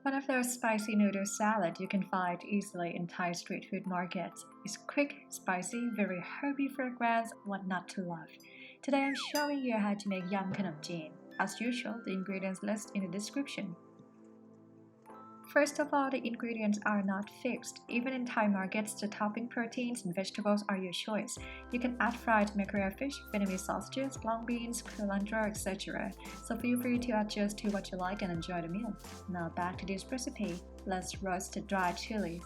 One of those spicy noodle salad you can find easily in Thai street food markets. It's quick, spicy, very herby fragrance, what not to love. Today I'm showing you how to make Yum Kanom Jeen. As usual, the ingredients list in the description. First of all, the ingredients are not fixed. Even in Thai markets, the topping proteins and vegetables are your choice. You can add fried mackerel fish, Vietnamese sausages, long beans, cilantro, etc. So feel free to adjust to what you like and enjoy the meal. Now back to this recipe. Let's roast the dried chilies.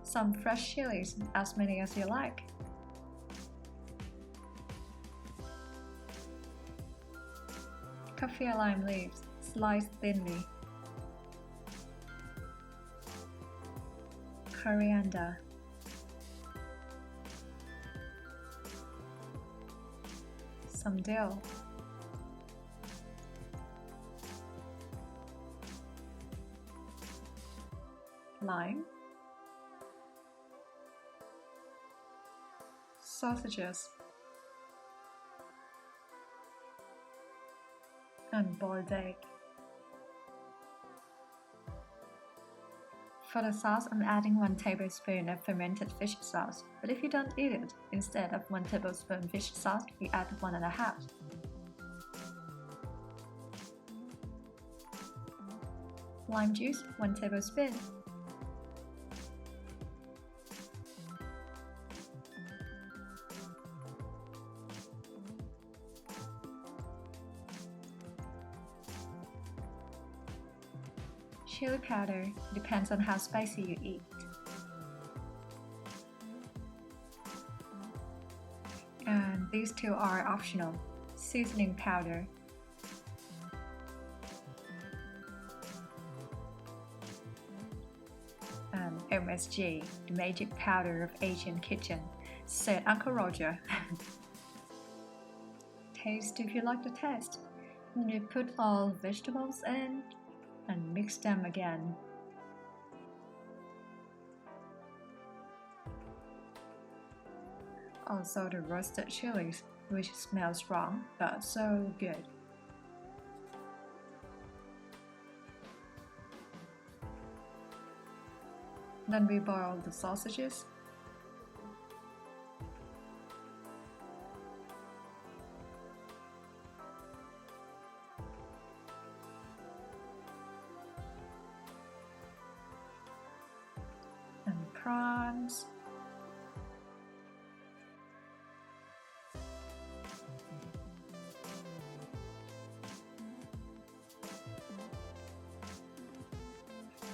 Some fresh chilies, as many as you like. Kafir lime leaves, sliced thinly. Coriander. Some dill. Lime. Sausages. And boiled egg. For the sauce, I'm adding 1 tablespoon of fermented fish sauce, but if you don't eat it, instead of 1 tablespoon fish sauce, we add 1.5. Lime juice, 1 tablespoon. Chili powder depends on how spicy you eat. And these two are optional. Seasoning powder. And MSG, the magic powder of Asian kitchen, said Uncle Roger. Taste if you like the taste. And you put all vegetables in and mix them again. Also the roasted chilies, which smells strong but so good. Then we boil the sausages. Prawns,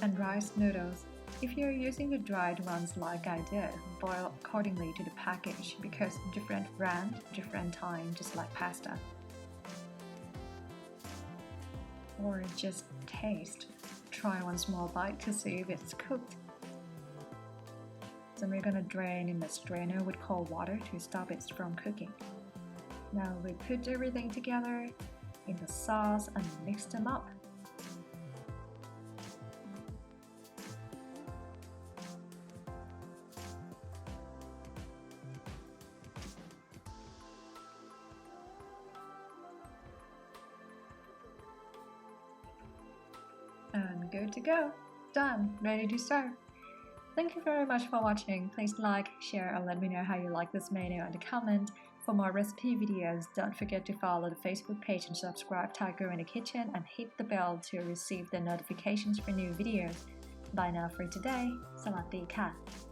and rice noodles. If you're using the dried ones like I did, boil accordingly to the package because different brand, different time, just like pasta. Or just taste. Try one small bite to see if it's cooked. Then we're gonna drain in the strainer with cold water to stop it from cooking. Now we put everything together in the sauce and mix them up. And good to go. Done, ready to serve. Thank you very much for watching. Please like, share, and let me know how you like this menu in the comment. For more recipe videos, don't forget to follow the Facebook page and subscribe Tiger in the Kitchen and hit the bell to receive the notifications for new videos. Bye now for today. สวัสดีค่ะ